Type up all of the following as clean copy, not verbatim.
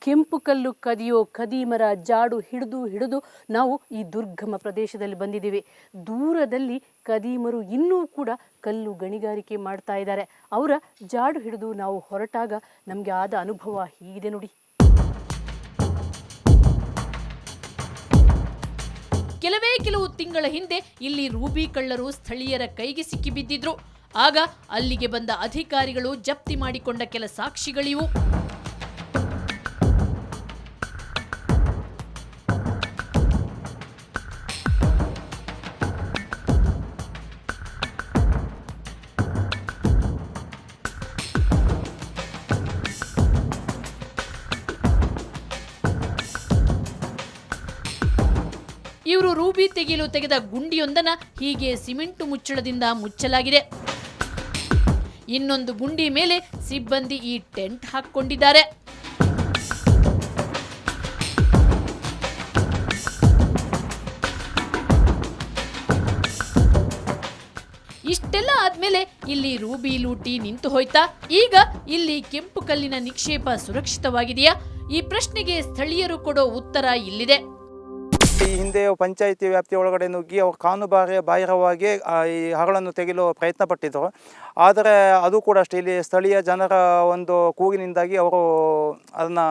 ಕೆಂಪು ಕಲ್ಲು ಕದಿಯೋ ಖದೀಮರ ಜಾಡು ಹಿಡಿದು ನಾವು ಈ ದುರ್ಗಮ ಪ್ರದೇಶದಲ್ಲಿ ಬಂದಿದ್ದೀವಿ. ದೂರದಲ್ಲಿ ಖದೀಮರು ಇನ್ನೂ ಕೂಡ ಕಲ್ಲು ಗಣಿಗಾರಿಕೆ ಮಾಡ್ತಾ ಇದ್ದಾರೆ. ಅವರ ಜಾಡು ಹಿಡಿದು ನಾವು ಹೊರಟಾಗ ನಮಗೆ ಆದ ಅನುಭವ ಹೀಗಿದೆ ನೋಡಿ. ಕೆಲವು ತಿಂಗಳ ಹಿಂದೆ ಇಲ್ಲಿ ರೂಬಿ ಕಳ್ಳರು ಸ್ಥಳೀಯರ ಕೈಗೆ ಸಿಕ್ಕಿಬಿದ್ದಿದ್ರು. ಆಗ ಅಲ್ಲಿಗೆ ಬಂದ ಅಧಿಕಾರಿಗಳು ಜಪ್ತಿ ಮಾಡಿಕೊಂಡ ಕೆಲ ಸಾಕ್ಷಿಗಳಿವು. ಇವರು ರೂಬಿ ತೆಗೆಯಲು ತೆಗೆದ ಗುಂಡಿಯೊಂದನ್ನು ಹೀಗೆ ಸಿಮೆಂಟು ಮುಚ್ಚಳದಿಂದ ಮುಚ್ಚಲಾಗಿದೆ. ಇನ್ನೊಂದು ಗುಂಡಿ ಮೇಲೆ ಸಿಬ್ಬಂದಿ ಈ ಟೆಂಟ್ ಹಾಕಿಕೊಂಡಿದ್ದಾರೆ. ಇಷ್ಟೆಲ್ಲ ಆದ್ಮೇಲೆ ಇಲ್ಲಿ ರೂಬಿ ಲೂಟಿ ನಿಂತು ಹೋಯ್ತಾ? ಈಗ ಇಲ್ಲಿ ಕೆಂಪು ಕಲ್ಲಿನ ನಿಕ್ಷೇಪ ಸುರಕ್ಷಿತವಾಗಿದೆಯಾ? ಈ ಪ್ರಶ್ನೆಗೆ ಸ್ಥಳೀಯರು ಕೊಡೋ ಉತ್ತರ ಇಲ್ಲಿದೆ. ಈ ಹಿಂದೆ ಪಂಚಾಯಿತಿ ವ್ಯಾಪ್ತಿಯ ಒಳಗಡೆ ನುಗ್ಗಿ ಅವರು ಬಾಹಿರವಾಗಿ ಈ ಹರಳನ್ನು ತೆಗೆಯಲು ಪ್ರಯತ್ನ ಪಟ್ಟಿದ್ದರು. ಆದರೆ ಅದು ಕೂಡ ಅಷ್ಟೇ, ಇಲ್ಲಿ ಸ್ಥಳೀಯ ಜನರ ಒಂದು ಕೂಗಿನಿಂದಾಗಿ ಅವರು ಅದನ್ನು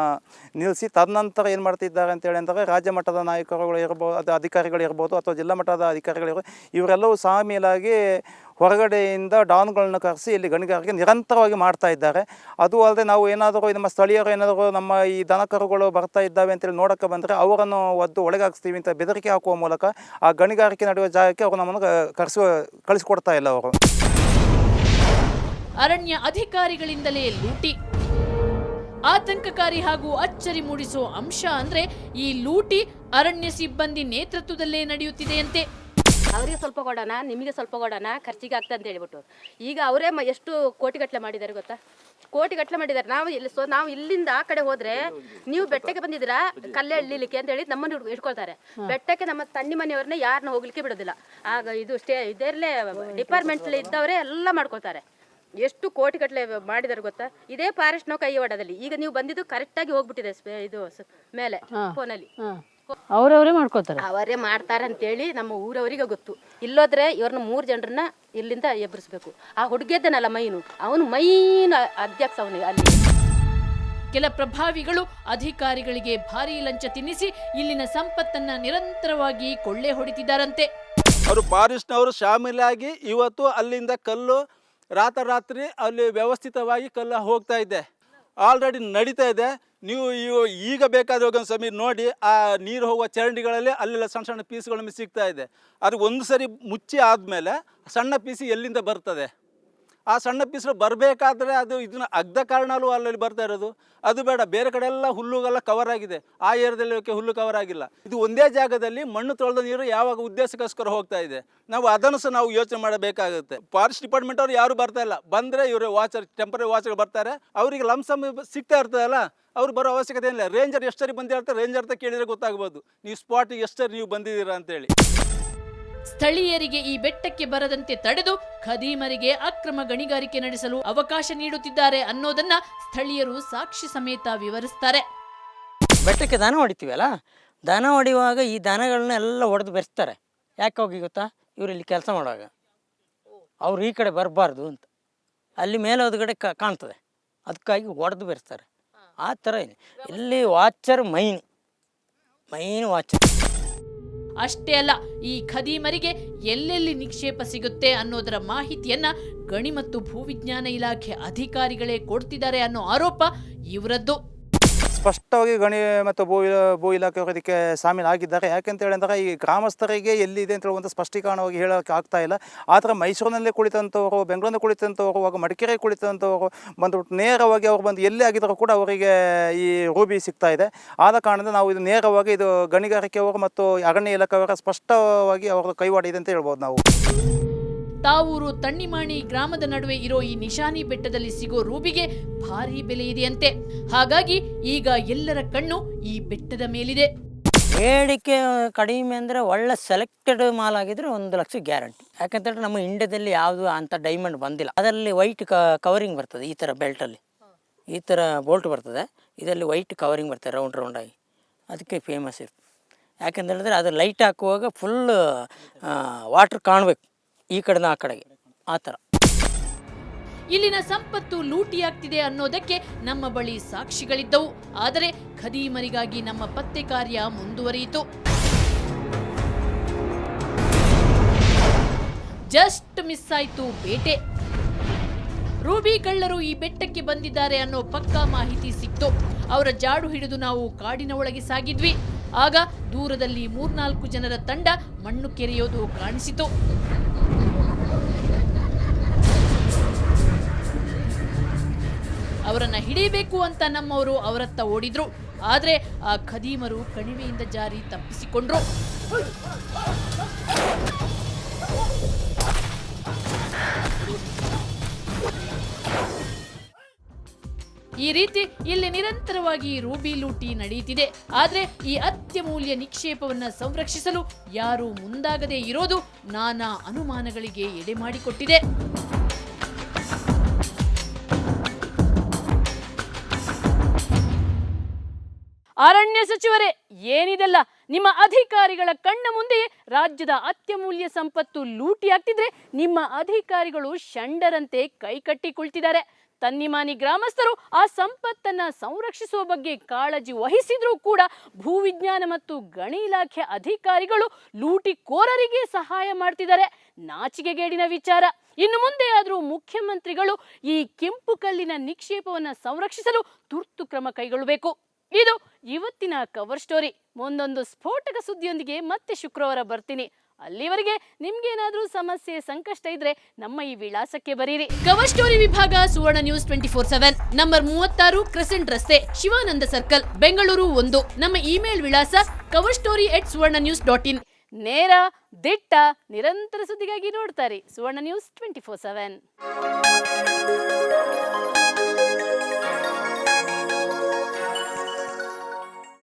ನಿಲ್ಲಿಸಿ ತದನಂತರ ಏನು ಮಾಡ್ತಿದ್ದಾರೆ ಅಂತೇಳಿ ಅಂದರೆ ರಾಜ್ಯ ಮಟ್ಟದ ನಾಯಕರುಗಳು ಇರ್ಬೋದು, ಅದು ಅಧಿಕಾರಿಗಳು ಇರ್ಬೋದು ಅಥವಾ ಜಿಲ್ಲಾ ಮಟ್ಟದ ಅಧಿಕಾರಿಗಳಿರ್ಬೋದು, ಇವರೆಲ್ಲವೂ ಸಾಮೀಲಾಗಿ ಹೊರಗಡೆಯಿಂದ ಡಾನ್ಗಳನ್ನು ಕರೆಸಿ ಇಲ್ಲಿ ಗಣಿಗಾರಿಕೆ ನಿರಂತರವಾಗಿ ಮಾಡ್ತಾ ಇದ್ದಾರೆ. ಅದು ಅಲ್ಲದೆ ನಾವು ಏನಾದರೂ ನಮ್ಮ ಸ್ಥಳೀಯರು ಏನಾದರೂ ನಮ್ಮ ಈ ದನಕರುಗಳು ಬರ್ತಾ ಇದ್ದಾವೆ ಅಂತೇಳಿ ನೋಡೋಕ್ಕೆ ಬಂದರೆ ಅವರನ್ನು ಒದ್ದು ಒಳಗಾಗಿಸ್ತೀವಿ ಅಂತ ಬೆದರಿಕೆ ಹಾಕುವ ಮೂಲಕ ಆ ಗಣಿಗಾರಿಕೆ ನಡೆಯುವ ಜಾಗಕ್ಕೆ ಅವರು ನಮ್ಮನ್ನು ಕಳಿಸ್ಕೊಡ್ತಾ ಇಲ್ಲ. ಅವರು ಅರಣ್ಯ ಅಧಿಕಾರಿಗಳಿಂದಲೇ ಲೂಟಿ. ಆತಂಕಕಾರಿ ಹಾಗೂ ಅಚ್ಚರಿ ಮೂಡಿಸೋ ಅಂಶ ಅಂದ್ರೆ ಈ ಲೂಟಿ ಅರಣ್ಯ ಸಿಬ್ಬಂದಿ ನೇತೃತ್ವದಲ್ಲೇ ನಡೆಯುತ್ತಿದೆಯಂತೆ. ಅವರಿಗೆ ಸ್ವಲ್ಪ ಕೊಡೋಣ, ನಿಮಗೆ ಸ್ವಲ್ಪ ಕೊಡೋಣ, ಖರ್ಚಿಗೆ ಆಗ್ತದೆ ಅಂತ ಹೇಳ್ಬಿಟ್ಟು ಈಗ ಅವರೇ ಎಷ್ಟು ಕೋಟಿಗಟ್ಟಲೆ ಮಾಡಿದ್ದಾರೆ ಗೊತ್ತಾ? ಕೋಟಿಗಟ್ಟಲೆ ಮಾಡಿದ್ದಾರೆ. ನಾವು ಇಲ್ಲಿಂದ ಆ ಕಡೆ ಹೋದ್ರೆ ನೀವು ಬೆಟ್ಟಕ್ಕೆ ಬಂದಿದ್ದೀರಾ ಕಲ್ಲೆ ಎಳ್ಳಿಲಿಕ್ಕೆ ಅಂತ ಹೇಳಿ ನಮ್ಮನ್ನು ಇಟ್ಕೊಳ್ತಾರೆ. ಬೆಟ್ಟಕ್ಕೆ ನಮ್ಮ ತಂಡಿ ಮನೆಯವ್ರನ್ನ ಯಾರನ್ನ ಹೋಗ್ಲಿಕ್ಕೆ ಬಿಡೋದಿಲ್ಲ. ಆಗ ಇದು ಇದರಲ್ಲೇ ಡಿಪಾರ್ಟ್ಮೆಂಟ್ ಇದ್ದವರೇ ಎಲ್ಲ ಮಾಡ್ಕೊಳ್ತಾರೆ. ಎಷ್ಟು ಕೋಟಿಗಟ್ಟಲೆ ಮಾಡಿದಾರೆ ಗೊತ್ತಾ? ಇದೇ ಫಾರೆಸ್ಟ್ ನಾವು ಕೈವಾಡದಲ್ಲಿ. ಈಗ ನೀವು ಬಂದಿದ್ದು ಕರೆಕ್ಟಾಗಿ ಹೋಗ್ಬಿಟ್ಟಿದೆ ಇದು ಮೇಲೆ ಫೋನಲ್ಲಿ. ಅವರವರೇ ಮಾಡ್ಕೋತಾರೆ, ಅವರೇ ಮಾಡ್ತಾರೆ ಅಂತೇಳಿ ನಮ್ಮ ಊರವರಿಗೆ ಗೊತ್ತು. ಇಲ್ಲೋದ್ರೆ ಇವ್ರನ್ನ 3 ಜನರನ್ನ ಇಲ್ಲಿಂದ ಎಬ್ಬರಿಸ್ಬೇಕು. ಆ ಹುಡುಗಿದ್ದನಲ್ಲ ಅವನು ಮೈನ್ ಅಧ್ಯಕ್ಷ ಅವನು. ಅಲ್ಲಿ ಕೆಲ ಪ್ರಭಾವಿಗಳು ಅಧಿಕಾರಿಗಳಿಗೆ ಭಾರೀ ಲಂಚ ತಿನ್ನಿಸಿ ಇಲ್ಲಿನ ಸಂಪತ್ತನ್ನ ನಿರಂತರವಾಗಿ ಕೊಳ್ಳೆ ಹೊಡಿತಿದ್ದಾರಂತೆ. ಅವರು ಫಾರೆಸ್ಟ್ನವರು ಶಾಮೀಲಾಗಿ ಇವತ್ತು ಅಲ್ಲಿಂದ ಕಲ್ಲು ರಾತ್ರಿ ಅಲ್ಲಿ ವ್ಯವಸ್ಥಿತವಾಗಿ ಕಲ್ಲು ಹೋಗ್ತಾ ಇದೆ, ಆಲ್ರೆಡಿ ನಡೀತಾ ಇದೆ. ನೀವು ಈಗ ಬೇಕಾದ್ರೆ ಹೋಗೋ ಸಮಯ ನೋಡಿ, ಆ ನೀರು ಹೋಗುವ ಚರಂಡಿಗಳಲ್ಲಿ ಅಲ್ಲೆಲ್ಲ ಸಣ್ಣ ಸಣ್ಣ ಪೀಸ್ಗಳು ಸಿಗ್ತಾ ಇದೆ. ಅದು ಒಂದು ಸರಿ ಮುಚ್ಚಿ ಆದಮೇಲೆ ಸಣ್ಣ ಪೀಸ್ ಎಲ್ಲಿಂದ ಬರ್ತದೆ? ಆ ಸಣ್ಣ ಪೀಸ್ಗಳು ಬರಬೇಕಾದ್ರೆ ಅದು ಇದನ್ನ ಅಗ್ದ ಕಾರಣಲ್ಲೂ ಅಲ್ಲಿ ಬರ್ತಾ ಇರೋದು. ಅದು ಬೇಡ, ಬೇರೆ ಕಡೆ ಎಲ್ಲ ಹುಲ್ಲುಗೆಲ್ಲ ಕವರ್ ಆಗಿದೆ, ಆ ಏರಿಯಾದಲ್ಲಿ ಹುಲ್ಲು ಕವರ್ ಆಗಿಲ್ಲ. ಇದು ಒಂದೇ ಜಾಗದಲ್ಲಿ ಮಣ್ಣು ತೊಳೆದ ನೀರು ಯಾವಾಗ ಉದ್ದೇಶಕ್ಕೋಸ್ಕರ ಹೋಗ್ತಾ ಇದೆ, ನಾವು ಅದನ್ನು ಸಹ ನಾವು ಯೋಚನೆ ಮಾಡಬೇಕಾಗುತ್ತೆ. ಫಾರೆಸ್ಟ್ ಡಿಪಾರ್ಟ್ಮೆಂಟ್ ಅವ್ರು ಯಾರು ಬರ್ತಾ ಇಲ್ಲ. ಬಂದರೆ ಇವರು ಟೆಂಪರರಿ ವಾಚರ್ ಬರ್ತಾರೆ, ಅವರಿಗೆ ಲಂಸಮ್ ಸಿಗ್ತಾ ಇರ್ತದಲ್ಲ, ಅವ್ರು ಬರೋ ಅವಶ್ಯಕತೆ ಏನಿಲ್ಲ. ರೇಂಜರ್ ಎಷ್ಟು ಸರಿ ಬಂದಿರ್ತಾರೆ, ರೇಂಜರ್ ಅಂತ ಕೇಳಿದರೆ ಗೊತ್ತಾಗ್ಬೋದು ನೀವು ಸ್ಪಾಟಿಗೆ ಎಷ್ಟು ಸರಿ ನೀವು ಬಂದಿದ್ದೀರಾ ಅಂತೇಳಿ. ಸ್ಥಳೀಯರಿಗೆ ಈ ಬೆಟ್ಟಕ್ಕೆ ಬರದಂತೆ ತಡೆದು ಖದೀಮರಿಗೆ ಅಕ್ರಮ ಗಣಿಗಾರಿಕೆ ನಡೆಸಲು ಅವಕಾಶ ನೀಡುತ್ತಿದ್ದಾರೆ ಅನ್ನೋದನ್ನ ಸ್ಥಳೀಯರು ಸಾಕ್ಷಿ ಸಮೇತ ವಿವರಿಸ್ತಾರೆ. ಬೆಟ್ಟಕ್ಕೆ ದನ ಹೊಡಿತೀವಲ್ಲ, ದನ ಹೊಡೆಯುವಾಗ ಈ ದನಗಳನ್ನೆಲ್ಲ ಹೊಡೆದು ಬೆರೆಸ್ತಾರೆ. ಯಾಕೆ ಹೋಗಿ ಗೊತ್ತಾ? ಇವರು ಇಲ್ಲಿ ಕೆಲಸ ಮಾಡುವಾಗ ಅವ್ರು ಈ ಕಡೆ ಬರಬಾರ್ದು ಅಂತ ಅಲ್ಲಿ ಮೇಲೆ ಹೋದ್ಗಡೆ ಕಾಣ್ತದೆ, ಅದಕ್ಕಾಗಿ ಹೊಡೆದು ಬೆರೆಸ್ತಾರೆ. ಆ ಥರ ಇಲ್ಲಿ ವಾಚರ್ ಮೈನ್ ವಾಚರ್. ಅಷ್ಟೇ ಅಲ್ಲ, ಈ ಖದೀಮರಿಗೆ ಎಲ್ಲೆಲ್ಲಿ ನಿಕ್ಷೇಪ ಸಿಗುತ್ತೆ ಅನ್ನೋದರ ಮಾಹಿತಿಯನ್ನ ಗಣಿ ಮತ್ತು ಭೂವಿಜ್ಞಾನ ಇಲಾಖೆ ಅಧಿಕಾರಿಗಳೇ ಕೊಡ್ತಿದ್ದಾರೆ ಅನ್ನೋ ಆರೋಪ ಇವರದ್ದು. ಸ್ಪಷ್ಟವಾಗಿ ಗಣಿ ಮತ್ತು ಭೂ ಇಲಾಖೆಯವರು ಇದಕ್ಕೆ ಶಾಮೀಲಾಗಿದ್ದಾರೆ. ಯಾಕೆಂತೇಳಿ ಅಂದರೆ ಈ ಗ್ರಾಮಸ್ಥರಿಗೆ ಎಲ್ಲಿದೆ ಅಂತ ಒಂದು ಸ್ಪಷ್ಟೀಕರಣವಾಗಿ ಹೇಳೋಕ್ಕೆ ಆಗ್ತಾ ಇಲ್ಲ. ಆ ಥರ ಮೈಸೂರಿನಲ್ಲೇ ಕುಳಿತಂಥವರು, ಬೆಂಗಳೂರಿನಲ್ಲಿ ಕುಳಿತಂಥವರು, ಆಗ ಮಡಿಕೇರಿ ಕುಳಿತಂಥವರು ಬಂದುಬಿಟ್ಟು ನೇರವಾಗಿ ಅವ್ರು ಬಂದು ಎಲ್ಲೇ ಆಗಿದ್ದರೂ ಕೂಡ ಅವರಿಗೆ ಈ ರೂಬಿ ಸಿಗ್ತಾ ಇದೆ. ಆದ ಕಾರಣದಿಂದ ನಾವು ಇದು ನೇರವಾಗಿ ಇದು ಗಣಿಗಾರಿಕೆಯವರು ಮತ್ತು ಅರಣ್ಯ ಇಲಾಖೆಯವರ ಸ್ಪಷ್ಟವಾಗಿ ಅವರ ಕೈವಾಡ ಇದೆ ಅಂತ ಹೇಳ್ಬೋದು ನಾವು. ತಾವೂರು ತಣ್ಣಿಮಾಣಿ ಗ್ರಾಮದ ನಡುವೆ ಇರೋ ಈ ನಿಶಾನಿ ಬೆಟ್ಟದಲ್ಲಿ ಸಿಗೋ ರೂಬಿಗೆ ಭಾರಿ ಬೆಲೆ ಇದೆಯಂತೆ. ಹಾಗಾಗಿ ಈಗ ಎಲ್ಲರ ಕಣ್ಣು ಈ ಬೆಟ್ಟದ ಮೇಲಿದೆ. ಬೇಡಿಕೆ ಕಡಿಮೆ ಅಂದರೆ ಒಳ್ಳೆ ಸೆಲೆಕ್ಟೆಡ್ ಮಾಲ್ ಆಗಿದ್ರೆ 1 ಲಕ್ಷ ಗ್ಯಾರಂಟಿ. ಯಾಕಂತೇಳಿದ್ರೆ ನಮ್ಮ ಇಂಡಿಯಾದಲ್ಲಿ ಯಾವುದು ಅಂತ ಡೈಮಂಡ್ ಬಂದಿಲ್ಲ. ಅದರಲ್ಲಿ ವೈಟ್ ಕವರಿಂಗ್ ಬರ್ತದೆ ಈ ಥರ ಬೆಲ್ಟಲ್ಲಿ. ಈ ಥರ ಬೋಲ್ಟ್ ಬರ್ತದೆ, ಇದರಲ್ಲಿ ವೈಟ್ ಕವರಿಂಗ್ ಬರ್ತದೆ ರೌಂಡಾಗಿ, ಅದಕ್ಕೆ ಫೇಮಸ್ ಇದು. ಯಾಕೆಂತ ಹೇಳಿದ್ರೆ ಅದು ಲೈಟ್ ಹಾಕುವಾಗ ಫುಲ್ ವಾಟ್ರ್ ಕಾಣಬೇಕು ಈ ಕಡೆಯಿಂದ ಆ ಕಡೆಗೆ, ಆ ಥರ. ಇಲ್ಲಿನ ಸಂಪತ್ತು ಲೂಟಿಯಾಗ್ತಿದೆ ಅನ್ನೋದಕ್ಕೆ ನಮ್ಮ ಬಳಿ ಸಾಕ್ಷಿಗಳಿದ್ದವು. ಆದರೆ ಖದೀಮರಿಗಾಗಿ ನಮ್ಮ ಪತ್ತೆ ಕಾರ್ಯ ಮುಂದುವರಿಯಿತು. ಜಸ್ಟ್ ಮಿಸ್ ಆಯ್ತು ಬೇಟೆ. ರೂಬಿ ಕಳ್ಳರು ಈ ಬೆಟ್ಟಕ್ಕೆ ಬಂದಿದ್ದಾರೆ ಅನ್ನೋ ಪಕ್ಕಾ ಮಾಹಿತಿ ಸಿಕ್ತು. ಅವರ ಜಾಡು ಹಿಡಿದು ನಾವು ಕಾಡಿನ ಒಳಗೆ ಸಾಗಿದ್ವಿ. ಆಗ ದೂರದಲ್ಲಿ 3-4 ಜನರ ತಂಡ ಮಣ್ಣು ಕೆರೆಯೋದು ಕಾಣಿಸಿತು. ಅವರನ್ನ ಹಿಡಿಬೇಕು ಅಂತ ನಮ್ಮವರು ಅವರತ್ತ ಓಡಿದ್ರು. ಆದ್ರೆ ಆ ಖದೀಮರು ಕಣಿವೆಯಿಂದ ಜಾರಿ ತಪ್ಪಿಸಿಕೊಂಡ್ರು. ಈ ರೀತಿ ಇಲ್ಲಿ ನಿರಂತರವಾಗಿ ರೂಬಿ ಲೂಟಿ ನಡೆಯುತ್ತಿದೆ. ಆದ್ರೆ ಈ ಅತ್ಯಮೂಲ್ಯ ನಿಕ್ಷೇಪವನ್ನ ಸಂರಕ್ಷಿಸಲು ಯಾರೂ ಮುಂದಾಗದೇ ಇರೋದು ನಾನಾ ಅನುಮಾನಗಳಿಗೆ ಎಡೆ ಮಾಡಿಕೊಟ್ಟಿದೆ. ಅರಣ್ಯ ಸಚಿವರೇ, ಏನಿದೆಲ್ಲ? ನಿಮ್ಮ ಅಧಿಕಾರಿಗಳ ಕಣ್ಣ ಮುಂದೆ ರಾಜ್ಯದ ಅತ್ಯಮೂಲ್ಯ ಸಂಪತ್ತು ಲೂಟಿಯಾಗ್ತಿದ್ರೆ ನಿಮ್ಮ ಅಧಿಕಾರಿಗಳು ಷಂಡರಂತೆ ಕೈಕಟ್ಟಿ ಕುಳಿತಿದ್ದಾರೆ. ತನ್ನಿಮಾನಿ ಗ್ರಾಮಸ್ಥರು ಆ ಸಂಪತ್ತನ್ನ ಸಂರಕ್ಷಿಸುವ ಬಗ್ಗೆ ಕಾಳಜಿ ವಹಿಸಿದ್ರೂ ಕೂಡ ಭೂವಿಜ್ಞಾನ ಮತ್ತು ಗಣಿ ಇಲಾಖೆ ಅಧಿಕಾರಿಗಳು ಲೂಟಿಕೋರರಿಗೆ ಸಹಾಯ ಮಾಡ್ತಿದ್ದಾರೆ. ನಾಚಿಕೆಗೇಡಿನ ವಿಚಾರ. ಇನ್ನು ಮುಂದೆ ಆದರೂ ಮುಖ್ಯಮಂತ್ರಿಗಳು ಈ ಕೆಂಪು ಕಲ್ಲಿನ ನಿಕ್ಷೇಪವನ್ನು ಸಂರಕ್ಷಿಸಲು ತುರ್ತು ಕ್ರಮ ಕೈಗೊಳ್ಳಬೇಕು. ಇದು ಇವತ್ತಿನ ಕವರ್ ಸ್ಟೋರಿ. ಮುಂದೊಂದು ಸ್ಫೋಟಕ ಸುದ್ದಿಯೊಂದಿಗೆ ಮತ್ತೆ ಶುಕ್ರವಾರ ಬರ್ತೀನಿ. ಅಲ್ಲಿವರೆಗೆ ನಿಮ್ಗೇನಾದ್ರೂ ಸಮಸ್ಯೆ ಸಂಕಷ್ಟ ಇದ್ರೆ ನಮ್ಮ ಈ ವಿಳಾಸಕ್ಕೆ ಬರೀರಿ. ಕವರ್ ಸ್ಟೋರಿ ವಿಭಾಗ ಸುವರ್ಣ ನ್ಯೂಸ್ 24/7, ನಂಬರ್ 36 ಕ್ರೆಸೆಂಟ್ ರಸ್ತೆ, ಶಿವಾನಂದ ಸರ್ಕಲ್, ಬೆಂಗಳೂರು 1. ನಮ್ಮ ಇಮೇಲ್ ವಿಳಾಸ coverstory@suvarnanews.in. ನೇರ, ದಿಟ್ಟ, ನಿರಂತರ ಸುದ್ದಿಗಾಗಿ ನೋಡ್ತಾರೆ ಸುವರ್ಣ ನ್ಯೂಸ್ 24/7.